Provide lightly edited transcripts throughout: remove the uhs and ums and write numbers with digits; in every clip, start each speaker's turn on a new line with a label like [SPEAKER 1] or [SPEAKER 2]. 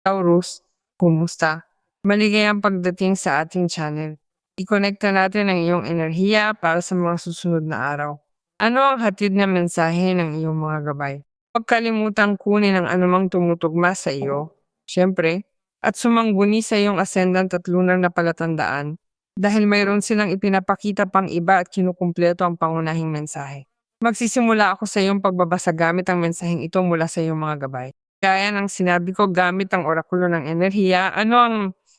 [SPEAKER 1] Taurus, kumusta? Maligayang pagdating sa ating channel. I-connecta natin ang iyong enerhiya para sa mga susunod na araw. Ano ang hatid na mensahe ng iyong mga gabay? Huwag kalimutang kunin ang anumang tumutugma sa iyo, syempre, at sumangguni sa iyong ascendant at lunar na palatandaan dahil mayroon silang ipinapakita pang iba at kinukumpleto ang pangunahing mensahe. Magsisimula ako sa iyong pagbabasa gamit ang mensaheng ito mula sa iyong mga gabay. Gaya ng sinabi ko gamit ang orakulo ng enerhiya, ano ang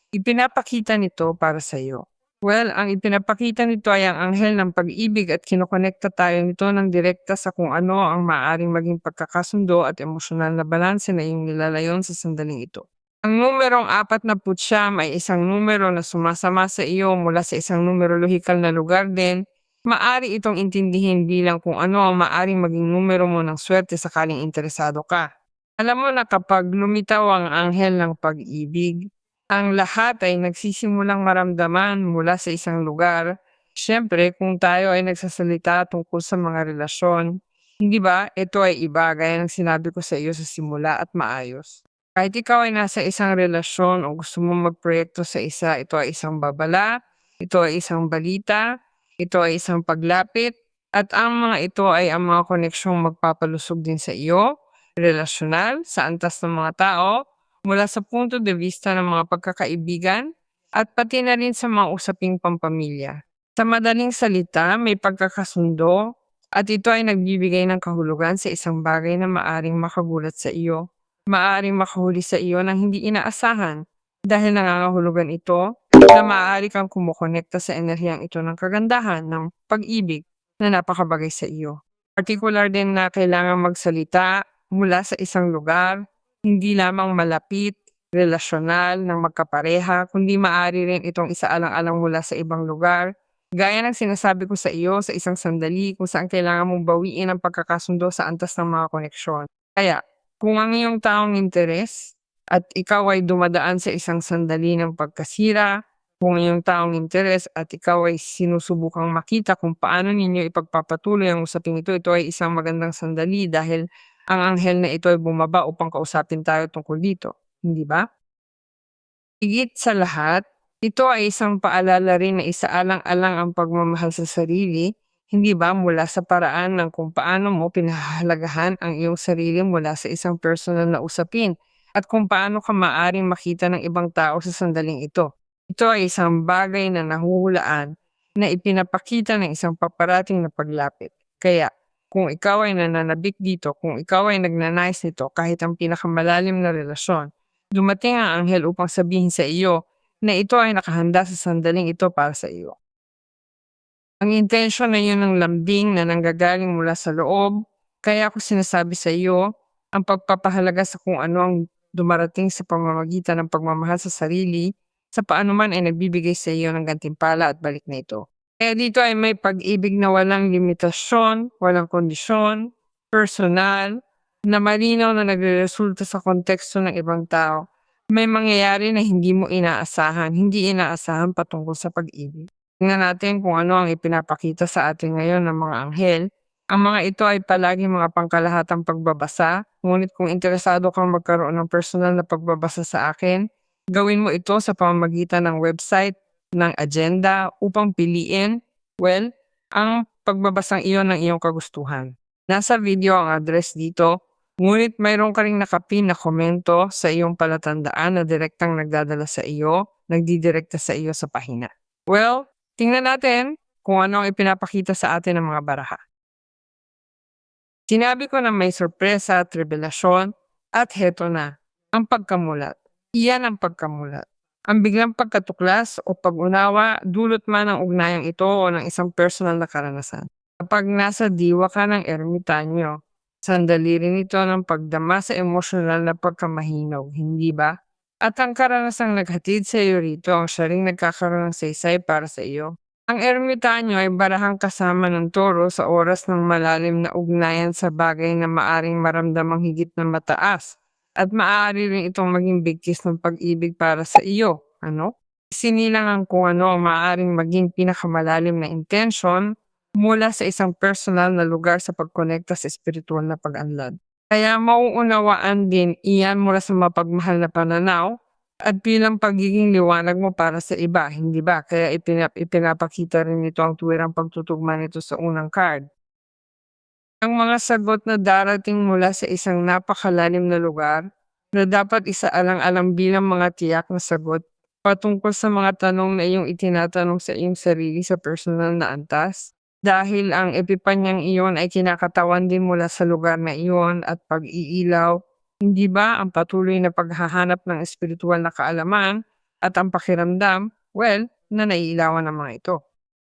[SPEAKER 1] ipinapakita nito para sa iyo? Well, ang ipinapakita nito ay ang anghel ng pag-ibig at kinokonekta tayo nito ng direkta sa kung ano ang maaaring maging pagkakasundo at emosyonal na balanse na iyong nilalayon sa sandaling ito. Ang numerong 49 ay isang numero na sumasama sa iyo mula sa isang numero lohikal na lugar din. Maari itong intindihin bilang kung ano ang maaring maging numero mo ng swerte sakaling interesado ka. Alam mo na kapag lumitaw ang anghel ng pag-ibig, ang lahat ay nagsisimulang maramdaman mula sa isang lugar. Siyempre, kung tayo ay nagsasalita tungkol sa mga relasyon, hindi ba, ito ay iba gaya ng sinabi ko sa iyo sa simula at maayos. Kahit ikaw ay nasa isang relasyon o gusto mo magproyekto sa isa, ito ay isang babala, ito ay isang balita, ito ay isang paglapit, at ang mga ito ay ang mga koneksyong magpapalusog din sa iyo relasyonal sa antas ng mga tao mula sa punto de vista ng mga pagkakaibigan at pati na rin sa mga usaping pampamilya. Sa madaling salita, may pagkakasundo at ito ay nagbibigay ng kahulugan sa isang bagay na maaring makagulat sa iyo. Maaring makahuli sa iyo ng hindi inaasahan dahil nangangahulugan ito na maaari kang kumukonekta sa enerhiyang ito ng kagandahan ng pag-ibig na napakabagay sa iyo. Particular din na kailangan magsalita mula sa isang lugar, hindi lamang malapit, relasyonal ng magkapareha, kundi maaari rin itong isaalang-alang mula sa ibang lugar. Gaya ng sinasabi ko sa iyo sa isang sandali kung saan kailangan mong bawiin ang pagkakasundo sa antas ng mga koneksyon. Kaya, kung ang iyong taong interes at ikaw ay dumadaan sa isang sandali ng pagkasira, kung iyong taong interes at ikaw ay sinusubukang makita kung paano ninyo ipagpapatuloy ang usaping ito ay isang magandang sandali dahil ang anghel na ito ay bumaba upang kausapin tayo tungkol dito, hindi ba? Higit sa lahat, ito ay isang paalala rin na isaalang-alang ang pagmamahal sa sarili, hindi ba mula sa paraan ng kung paano mo pinahahalagahan ang iyong sarili mula sa isang personal na usapin at kung paano ka maaring makita ng ibang tao sa sandaling ito. Ito ay isang bagay na nahuhulaan na ipinapakita ng isang paparating na paglapit. Kaya, kung ikaw ay nananabik dito, kung ikaw ay nagnanais nito kahit ang pinakamalalim na relasyon, dumating ang anghel upang sabihin sa iyo na ito ay nakahanda sa sandaling ito para sa iyo. Ang intensyon na yun ng lambing na nanggagaling mula sa loob, kaya ako sinasabi sa iyo, ang pagpapahalaga sa kung ano ang dumarating sa pamamagitan ng pagmamahal sa sarili, sa paano man ay nagbibigay sa iyo ng gantimpala at balik na ito. Kaya dito ay may pag-ibig na walang limitasyon, walang kondisyon, personal, na malinaw na nagreresulta sa konteksto ng ibang tao. May mangyayari na hindi inaasahan patungkol sa pag-ibig. Tingnan natin kung ano ang ipinapakita sa atin ngayon ng mga anghel. Ang mga ito ay palagi mga pangkalahatang pagbabasa, ngunit kung interesado kang magkaroon ng personal na pagbabasa sa akin, gawin mo ito sa pamamagitan ng website ng agenda upang piliin, well, ang pagbabasang iyon ng iyong kagustuhan. Nasa video ang address dito, ngunit mayroon ka ring nakapin na komento sa iyong palatandaan na direktang nagdidirekta sa iyo sa pahina. Well, tingnan natin kung ano ang ipinapakita sa atin ng mga baraha. Sinabi ko na may sorpresa at revelasyon at heto na, ang pagkamulat. Iyan ang pagkamulat. Ang biglang pagkatuklas o pag-unawa dulot man ng ugnayang ito o ng isang personal na karanasan. Kapag nasa diwa ka ng ermitanyo, sandali rin ito ng pagdama sa emosyonal na pagkamahinaw, hindi ba? At ang karanasang naghatid sa iyo rito ang siya ring nagkakaroon ng saysay para sa iyo. Ang ermitanyo ay barahang kasama ng toro sa oras ng malalim na ugnayan sa bagay na maaring maramdamang higit na mataas at maaari rin itong maging bigkis ng pag-ibig para sa iyo. Ano? Sinilang ang kung ano ang maaaring maging pinakamalalim na intensyon mula sa isang personal na lugar sa pagkonekta sa espiritual na pag-anlad. Kaya mauunawaan din iyan mula sa mapagmahal na pananaw at bilang pagiging liwanag mo para sa iba, hindi ba? Kaya ipinapakita rin nito ang tuwirang pagtutugma nito sa unang card. Ang mga sagot na darating mula sa isang napakalalim na lugar na dapat isaalang-alang bilang mga tiyak na sagot patungkol sa mga tanong na iyong itinatanong sa iyong sarili sa personal na antas. Dahil ang epipanyang iyon ay kinakatawan din mula sa lugar na iyon at pag-iilaw, hindi ba ang patuloy na paghahanap ng espiritual na kaalaman at ang pakiramdam, well, na naiilawan ng mga ito.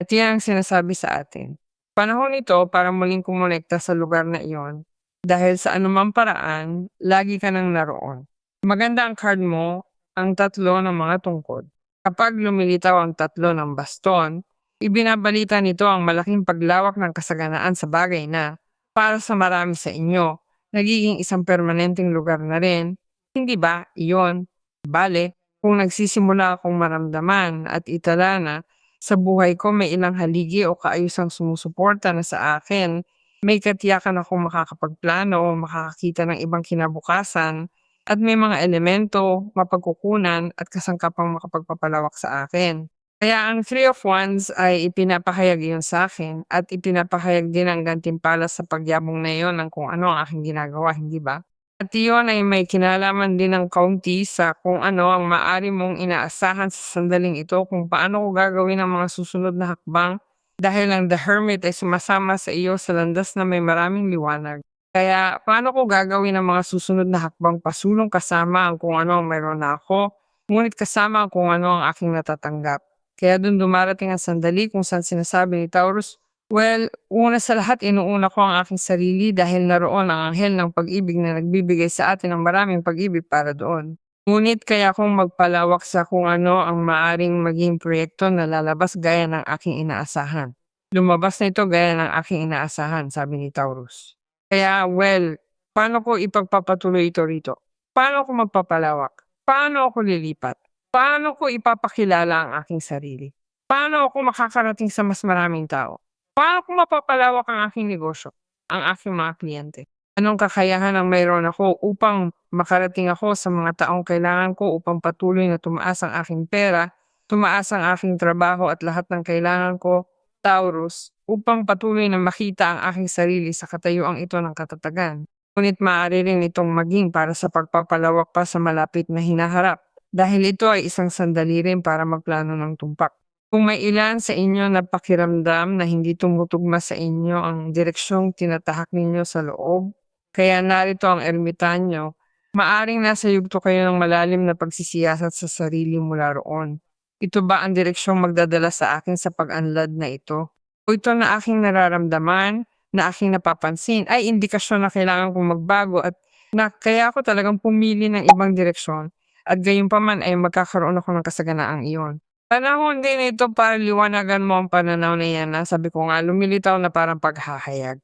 [SPEAKER 1] At yan ang sinasabi sa atin. Panahon ito para muling kumonekta sa lugar na iyon dahil sa anumang paraan, lagi ka nang naroon. Maganda ang card mo, ang tatlo ng mga tungkod. Kapag lumilitaw ang tatlo ng baston, ibinabalita nito ang malaking paglawak ng kasaganaan sa bagay na, para sa marami sa inyo, nagiging isang permanenteng lugar na rin. Hindi ba, iyon? Bale, kung nagsisimula akong maramdaman at itala na sa buhay ko may ilang haligi o kaayusang sumusuporta na sa akin, may katiyakan akong makakapagplano o makakakita ng ibang kinabukasan, at may mga elemento, mapagkukunan at kasangkapang makapagpapalawak sa akin. Kaya ang Three of Wands ay ipinapahayag iyon sa akin at ipinapahayag din ang gantimpala sa pagyabong na iyon ng kung ano ang aking ginagawa, hindi ba? At iyon ay may kinalaman din ng kaunti sa kung ano ang maaari mong inaasahan sa sandaling ito, kung paano ko gagawin ang mga susunod na hakbang dahil ang The Hermit ay sumasama sa iyo sa landas na may maraming liwanag. Kaya paano ko gagawin ang mga susunod na hakbang pasulong kasama ang kung ano ang mayroon na ako, ngunit kasama ang kung ano ang aking natatanggap. Kaya dun dumarating ang sandali kung saan sinasabi ni Taurus, well, una sa lahat inuuna ko ang aking sarili dahil naroon ang anghel ng pag-ibig na nagbibigay sa atin ng maraming pag-ibig para doon. Ngunit kaya kong magpalawak sa kung ano ang maaring maging proyekto na lalabas gaya ng aking inaasahan. Lumabas na ito gaya ng aking inaasahan, sabi ni Taurus. Kaya well, paano ko ipagpapatuloy ito rito? Paano ko magpapalawak? Paano ako lilipat? Paano ko ipapakilala ang aking sarili? Paano ako makakarating sa mas maraming tao? Paano ko mapapalawak ang aking negosyo, ang aking mga kliyente? Anong kakayahan ang mayroon ako upang makarating ako sa mga taong kailangan ko upang patuloy na tumaas ang aking pera, tumaas ang aking trabaho at lahat ng kailangan ko, Taurus, upang patuloy na makita ang aking sarili sa katayuang ito ng katatagan. Ngunit maaari rin itong maging para sa pagpapalawak pa sa malapit na hinaharap, dahil ito ay isang sandali rin para magplano ng tumpak. Kung may ilan sa inyo na pakiramdam na hindi tumutugma sa inyo ang direksyong tinatahak ninyo sa loob, kaya narito ang ermitanyo, maaring nasa yugto kayo ng malalim na pagsisiyasat sa sarili mula roon. Ito ba ang direksyong magdadala sa akin sa pag-unlad na ito? O ito na aking nararamdaman, na aking napapansin, ay indikasyon na kailangan kong magbago at na kaya ako talagang pumili ng ibang direksyon at gayunpaman ay magkakaroon ako ng kasaganaang iyon. Panahon din ito para liwanagan mo ang pananaw na yan, na sabi ko nga lumilitaw na parang paghahayag.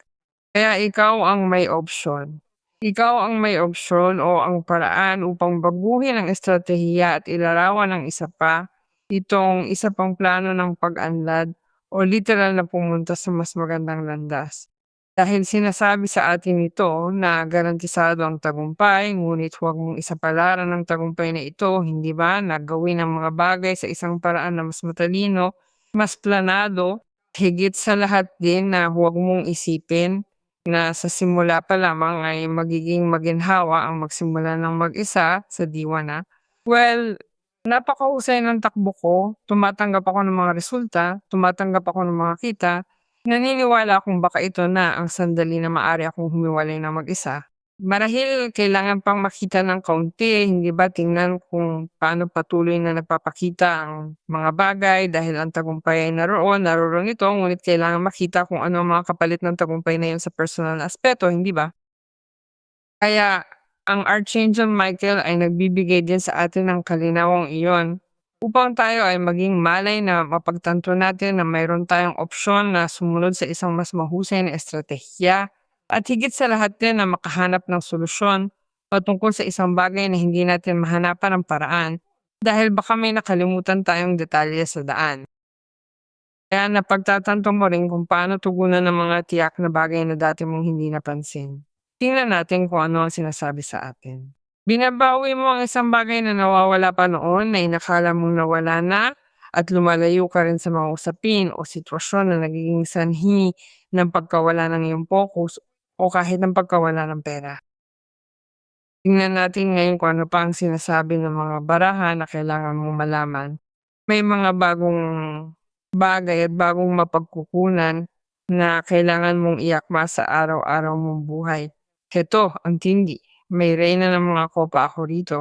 [SPEAKER 1] Kaya ikaw ang may opsyon. Ikaw ang may opsyon o ang paraan upang baguhin ang estratehiya at ilarawan ng isa pa itong isa pang plano ng pag-unlad o literal na pumunta sa mas magandang landas. Dahil sinasabi sa atin ito na garantisado ang tagumpay, ngunit huwag mong isapalaran ng tagumpay na ito, hindi ba, na gawin ang mga bagay sa isang paraan na mas matalino, mas planado, higit sa lahat din na huwag mong isipin na sa simula pa lamang ay magiging maginhawa ang magsimula ng mag-isa sa diwa na, well, napakahusay ng takbo ko, tumatanggap ako ng mga resulta, tumatanggap ako ng mga kita. Naniniwala akong baka ito na ang sandali na maaari akong humiwalay ng mag-isa. Marahil kailangan pang makita ng kaunti, hindi ba, tingnan kung paano patuloy na nagpapakita ang mga bagay dahil ang tagumpay ay naroon ito, ngunit kailangan makita kung ano ang mga kapalit ng tagumpay na yun sa personal na aspeto, hindi ba? Kaya ang Archangel Michael ay nagbibigay din sa atin ng kalinawang iyon upang tayo ay maging malay na mapagtanto natin na mayroon tayong opsyon na sumunod sa isang mas mahusay na estratehiya at higit sa lahat din na makahanap ng solusyon patungkol sa isang bagay na hindi natin mahanapan ng paraan dahil baka may nakalimutan tayong detalye sa daan. Kaya napagtatanto mo rin kung paano tugunan ng mga tiyak na bagay na dati mong hindi napansin. Tingnan natin kung ano ang sinasabi sa atin. Binabawi mo ang isang bagay na nawawala pa noon na inakala mong nawala na at lumalayo ka rin sa mga usapin o sitwasyon na nagiging sanhi ng pagkawala ng iyong focus o kahit ng pagkawala ng pera. Tingnan natin ngayon kung ano pa ang sinasabi ng mga barahan na kailangan mong malaman. May mga bagong bagay at bagong mapagkukunan na kailangan mong iakma sa araw-araw mong buhay. Heto, ang tindi. May reyna ng mga kopa ako rito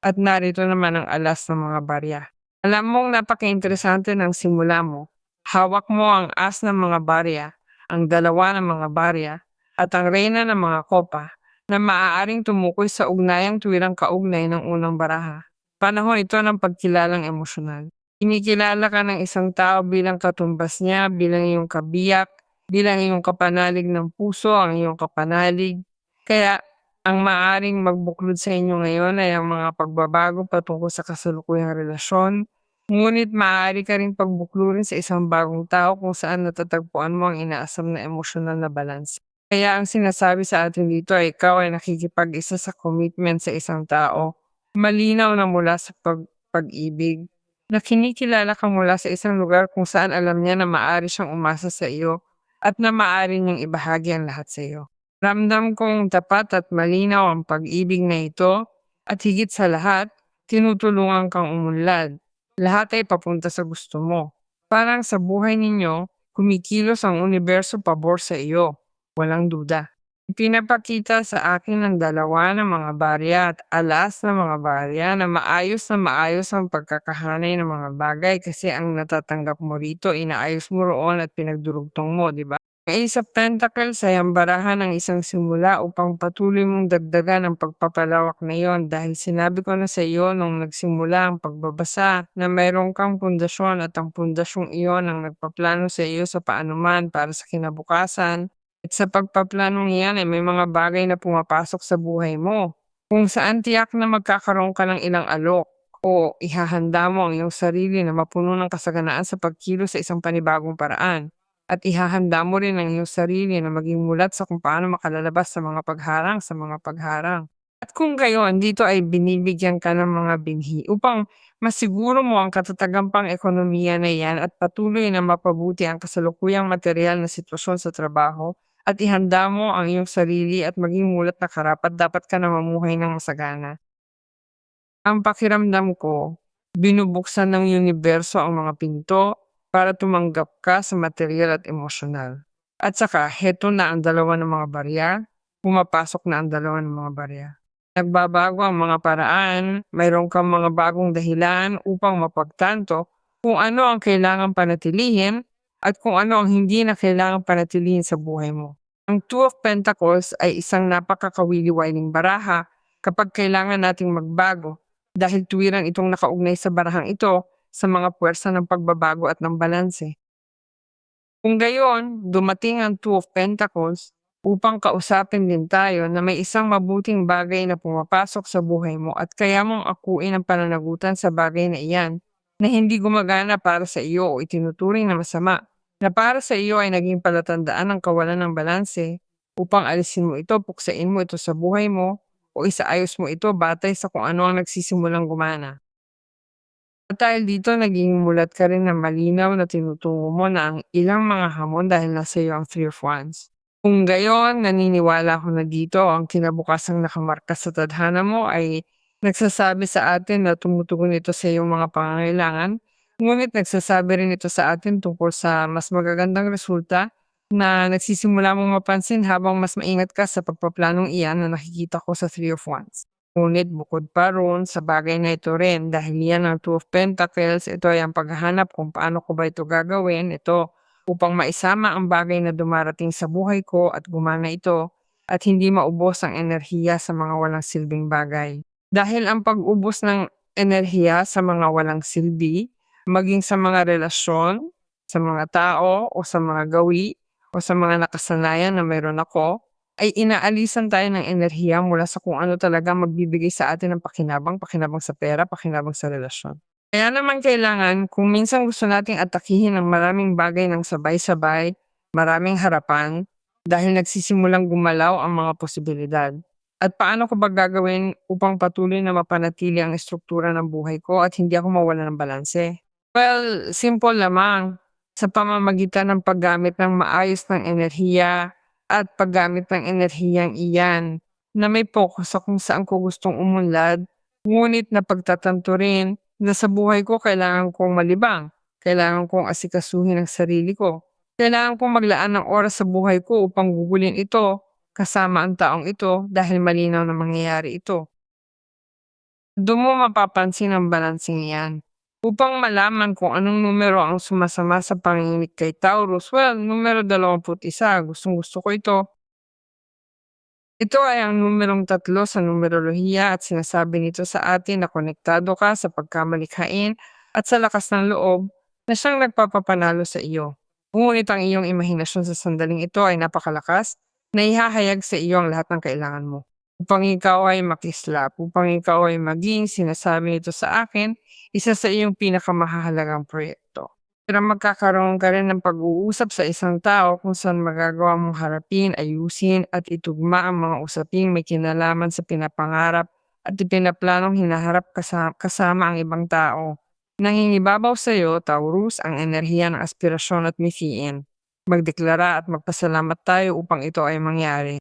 [SPEAKER 1] at narito naman ang alas ng mga barya. Alam mong napaka-interesante ng simula mo. Hawak mo ang as ng mga barya, ang dalawa ng mga barya, at ang reyna ng mga kopa na maaaring tumukoy sa ugnayang tuwirang kaugnay ng unang baraha. Panahon ito ng pagkilalang emosyonal. Kinikilala ka ng isang tao bilang katumbas niya, bilang iyong kabiyak, bilang iyong kapanalig ng puso, ang iyong kapanalig. Kaya ang maaaring magbuklod sa inyo ngayon ay ang mga pagbabago patungkol sa kasalukuyang relasyon. Ngunit maaari ka rin pagbuklurin sa isang bagong tao kung saan natatagpuan mo ang inaasam na emosyonal na balance. Kaya ang sinasabi sa atin dito ay ikaw ay nakikipag-isa sa commitment sa isang tao. Malinaw na mula sa pag-ibig na kinikilala ka mula sa isang lugar kung saan alam niya na maaari siyang umasa sa iyo at na maaari niyang ibahagi ang lahat sa iyo. Ramdam kong tapat at malinaw ang pag-ibig na ito at higit sa lahat, tinutulungan kang umunlad. Lahat ay papunta sa gusto mo. Parang sa buhay ninyo, kumikilos ang universo pabor sa iyo. Walang duda. Ipinapakita sa akin ng dalawa ng mga barya at alas ng mga barya na maayos ang pagkakahanay ng mga bagay kasi ang natatanggap mo rito, inaayos mo roon at pinagdurugtong mo, di ba? Ang Ace of Pentacles ay ang barahan ng isang simula upang patuloy mong dagdagan ang pagpapalawak na iyon dahil sinabi ko na sa iyo nung nagsimula ang pagbabasa na mayroon kang pundasyon at ang pundasyong iyon ang nagpaplano sa iyo sa paanuman para sa kinabukasan at sa pagpaplanong iyan ay may mga bagay na pumapasok sa buhay mo, kung saan tiyak na magkakaroon ka ng ilang alok o ihahanda mo ang iyong sarili na mapuno ng kasaganaan sa pagkilos sa isang panibagong paraan. At ihahanda mo rin ang iyong sarili na maging mulat sa kung paano makalalabas sa mga pagharang. At kung gayon, dito ay binibigyan ka ng mga binhi upang masiguro mo ang katatagang pang-ekonomiya na yan at patuloy na mapabuti ang kasalukuyang material na sitwasyon sa trabaho at ihanda mo ang iyong sarili at maging mulat na karapat-dapat ka na mamuhay ng masagana. Ang pakiramdam ko, binubuksan ng universo ang mga pinto para tumanggap ka sa material at emosyonal. At saka, heto na ang dalawa ng mga barya, pumapasok na ang dalawa ng mga barya. Nagbabago ang mga paraan, mayroon kang mga bagong dahilan upang mapagtanto kung ano ang kailangang panatilihin at kung ano ang hindi na kailangang panatilihin sa buhay mo. Ang Two of Pentacles ay isang napakakawili-wiling baraha kapag kailangan nating magbago dahil tuwirang itong nakaugnay sa barahang ito sa mga puwersa ng pagbabago at ng balanse. Kung gayon, dumating ang Two of Pentacles upang kausapin din tayo na may isang mabuting bagay na pumapasok sa buhay mo at kaya mong akuin ang pananagutan sa bagay na iyan na hindi gumagana para sa iyo o itinuturing na masama, na para sa iyo ay naging palatandaan ng kawalan ng balanse upang alisin mo ito, puksain mo ito sa buhay mo o isaayos mo ito batay sa kung ano ang nagsisimulang gumana. At dahil dito naging mulat ka rin na malinaw na tinutungo mo na ang ilang mga hamon dahil nasa iyo ang Three of Wands. Kung gayon, naniniwala ako na dito ang kinabukasang nakamarka sa tadhana mo ay nagsasabi sa atin na tumutugon ito sa iyong mga pangangailangan, ngunit nagsasabi rin ito sa atin tungkol sa mas magagandang resulta na nagsisimula mong mapansin habang mas maingat ka sa pagpaplanong iyan na nakikita ko sa Three of Wands. Ngunit bukod pa roon sa bagay na ito rin dahil yan ang Two of Pentacles, ito ay ang paghahanap kung paano ko ba ito gagawin, ito upang maisama ang bagay na dumarating sa buhay ko at gumana ito at hindi maubos ang enerhiya sa mga walang silbing bagay. Dahil ang pag-ubos ng enerhiya sa mga walang silbi, maging sa mga relasyon, sa mga tao o sa mga gawi o sa mga nakasanayan na mayroon ako, ay inaalisan tayo ng enerhiya mula sa kung ano talaga magbibigay sa atin ng pakinabang, pakinabang sa pera, pakinabang sa relasyon. Kaya naman kailangan kung minsan gusto nating atakihin ang maraming bagay ng sabay-sabay, maraming harapan, dahil nagsisimulang gumalaw ang mga posibilidad. At paano ko ba gagawin upang patuloy na mapanatili ang estruktura ng buhay ko at hindi ako mawala ng balanse? Well, simple lamang. Sa pamamagitan ng paggamit ng maayos ng enerhiya at paggamit ng enerhiyang iyan na may focus sa kung saan ko gustong umunlad, ngunit napagtatanto rin na sa buhay ko kailangan kong malibang, kailangan kong asikasuhin ang sarili ko, kailangan kong maglaan ng oras sa buhay ko upang gugulin ito kasama ang taong ito dahil malinaw na mangyayari ito. Doon mo mapapansin ang balanseng yan. Upang malaman kung anong numero ang sumasama sa panginginig kay Taurus, well, numero 21, gustong-gusto ko ito. Ito ay ang numerong 3 sa numerolohiya at sinasabi nito sa atin na konektado ka sa pagkamalikhain at sa lakas ng loob na siyang nagpapapanalo sa iyo. Ngunit ang iyong imahinasyon sa sandaling ito ay napakalakas na ihahayag sa iyo ang lahat ng kailangan mo. Upang ikaw ay makislap, upang ikaw ay maging, sinasabi nito sa akin, isa sa iyong pinakamahalagang proyekto. Pero magkakaroon ka rin ng pag-uusap sa isang tao kung saan magagawa mong harapin, ayusin at itugma ang mga usaping may kinalaman sa pinapangarap at ipinaplanong hinaharap kasama ang ibang tao. Nangingibabaw sa iyo, Taurus, ang enerhiya ng aspirasyon at mithiin. Magdeklara at magpasalamat tayo upang ito ay mangyari.